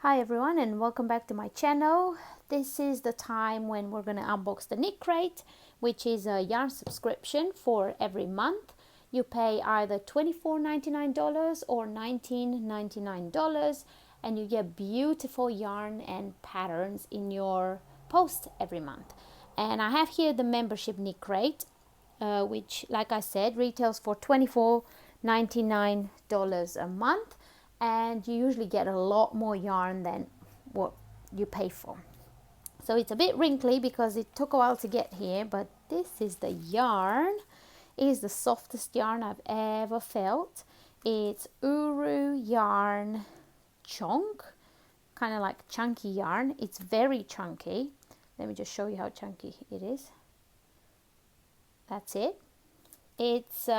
Hi everyone and welcome back to my channel. This is the time when we're going to unbox the KnitCrate, which is a yarn subscription for every month. You pay either $24.99 or $19.99 and you get beautiful yarn and patterns in your post every month. And I have here the membership KnitCrate, which like I said retails for $24.99 a month. And you usually get a lot more yarn than what you pay for. So it's a bit wrinkly because it took a while to get here, but this is the yarn. It is the softest yarn I've ever felt. It's Uru yarn chunk, kind of like chunky yarn. It's very chunky. Let me just show you how chunky it is. That's it. It's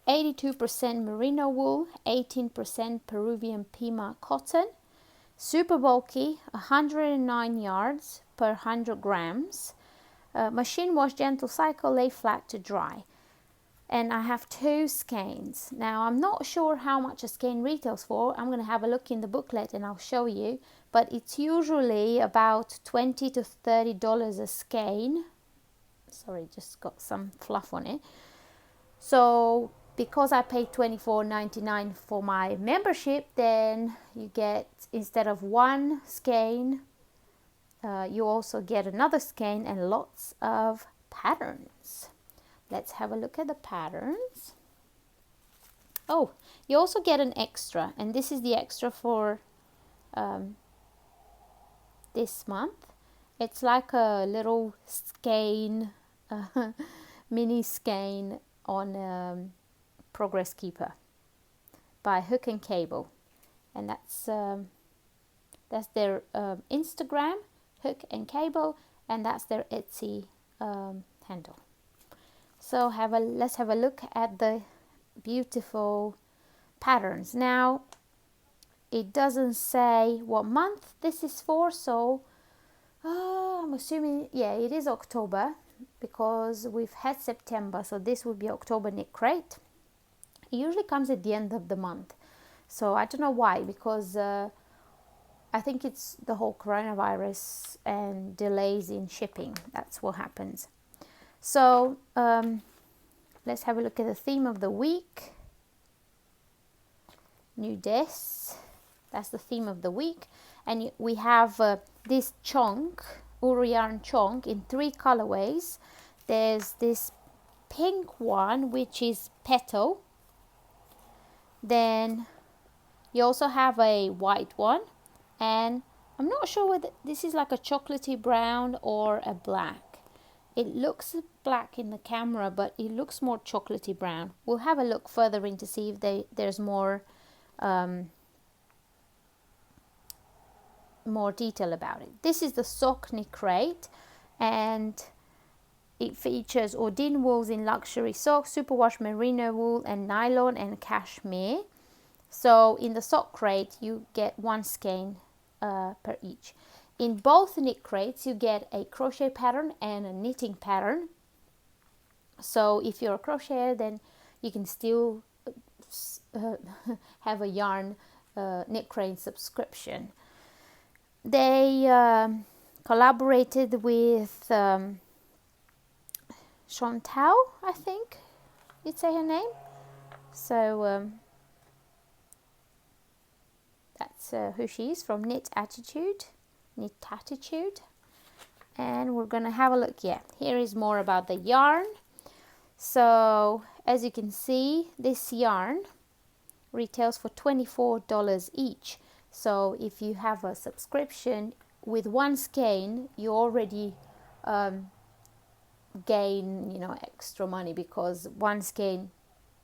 82% merino wool, 18% Peruvian Pima cotton, super bulky, 109 yards per 100 grams, machine wash, gentle cycle, lay flat to dry. And I have 2 skeins. Now I'm not sure how much a skein retails for. I'm going to have a look in the booklet and I'll show you, but it's usually about $20 to $30 a skein. Sorry, just got some fluff on it. So because I paid $24.99 for my membership, then you get, instead of 1 skein, you also get another skein and lots of patterns. Let's have a look at the patterns. Oh, you also get an extra, and this is the extra for this month. It's like a little skein, mini skein on Progress Keeper by Hook and Cable, and that's their Instagram, Hook and Cable, and that's their Etsy handle. So let's have a look at the beautiful patterns. Now it doesn't say what month this is for, so I'm assuming, yeah, it is October because we've had September, so this would be October KnitCrate. It usually comes at the end of the month, so I don't know why, because I think it's the whole coronavirus and delays in shipping. That's what happens. So let's have a look at the theme of the week. New Des, that's the theme of the week, and we have this chunk, Uru yarn chunk, in 3 colorways. There's this pink one which is petal. Then you also have a white one, and I'm not sure whether this is like a chocolatey brown or a black. It looks black in the camera, but it looks more chocolatey brown. We'll have a look further in to see if there's more detail about it. This is the sock KnitCrate, and it features Odin wools in luxury socks, superwash merino wool, and nylon and cashmere. So in the sock crate, you get 1 skein per each. In both KnitCrates, you get a crochet pattern and a knitting pattern. So if you're a crocheter, then you can still have a yarn KnitCrate subscription. They collaborated with Chantal, I think you'd say her name. So that's who she is, from Knit Attitude. And we're gonna have a look. Here is more about the yarn. So as you can see, this yarn retails for $24 each. So if you have a subscription with 1 skein, you already gain extra money, because 1 skein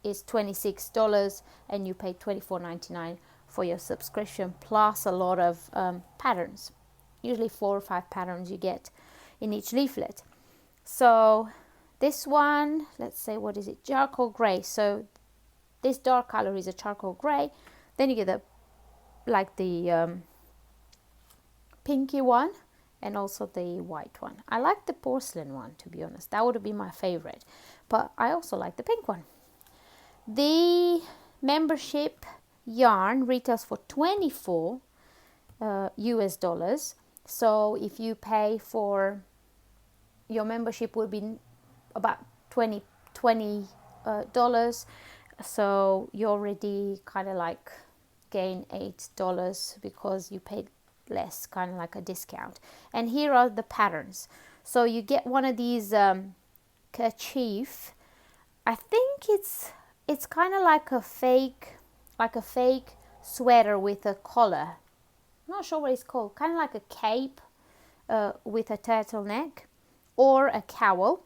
is $26 and you pay $24.99 for your subscription, plus a lot of patterns, usually 4 or 5 patterns you get in each leaflet. So this one, let's say, what is it, charcoal gray. So this dark color is a charcoal gray. Then you get the pinky one and also the white one. I like the porcelain one, to be honest. That would be my favorite, but I also like the pink one. The membership yarn retails for 24 US dollars. So if you pay for your membership will be about 20 dollars, so you already kind of like gain $8 because you paid less, kind of like a discount. And here are the patterns. So you get one of these kerchief. I think it's kind of like a fake sweater with a collar. I'm not sure what it's called, kind of like a cape with a turtleneck, or a cowl.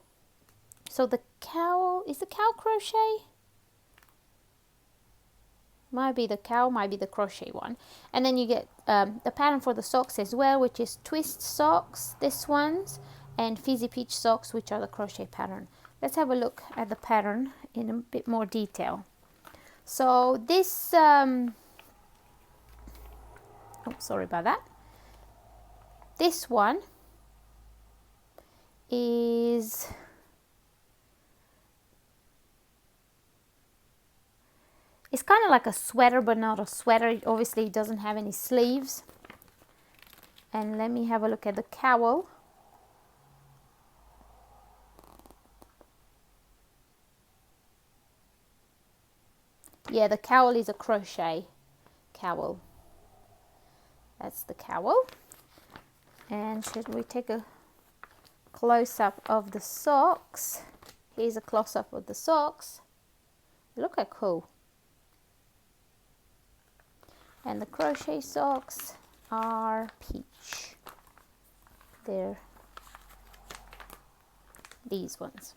So the cowl, is the cowl crochet? Might be the cowl, might be the crochet one. And then you get the pattern for the socks as well, which is twist socks, this one's, and fizzy peach socks, which are the crochet pattern. Let's have a look at the pattern in a bit more detail. So this oh, sorry about that. This one is it's kind of like a sweater, but not a sweater. Obviously it doesn't have any sleeves. And let me have a look at the cowl. Yeah, the cowl is a crochet cowl. That's the cowl. And should we take a close-up of the socks? Here's a close-up of the socks. Look how cool. And the crochet socks are peach. They're these ones.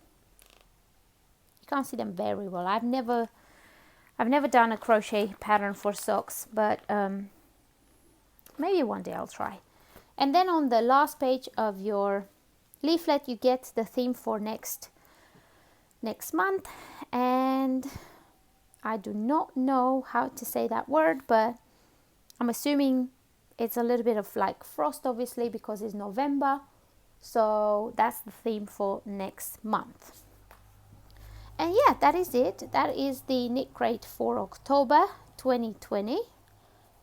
You can't see them very well. I've never done a crochet pattern for socks, but maybe one day I'll try. And then on the last page of your leaflet, you get the theme for next month. And I do not know how to say that word, but I'm assuming it's a little bit of like frost, obviously, because it's November. So that's the theme for next month. And yeah, that is it. That is the KnitCrate for October 2020.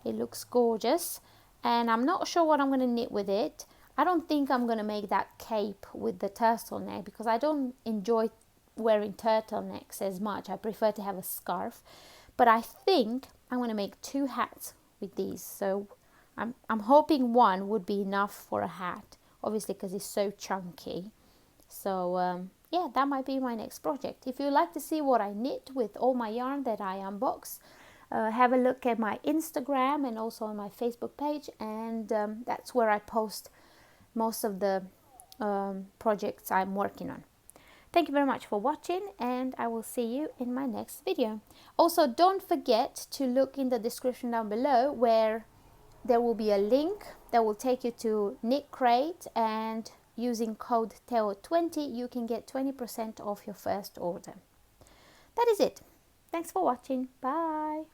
It looks gorgeous. And I'm not sure what I'm going to knit with it. I don't think I'm going to make that cape with the turtleneck because I don't enjoy wearing turtlenecks as much. I prefer to have a scarf. But I think I'm going to make 2 hats with these. So I'm hoping one would be enough for a hat, obviously, because it's so chunky. So yeah, that might be my next project. If you'd like to see what I knit with all my yarn that I unbox, have a look at my Instagram and also on my Facebook page, and that's where I post most of the projects I'm working on. Thank you very much for watching, and I will see you in my next video. Also, don't forget to look in the description down below where there will be a link that will take you to KnitCrate, and using code TEO20 you can get 20% off your first order. That is it. Thanks for watching. Bye.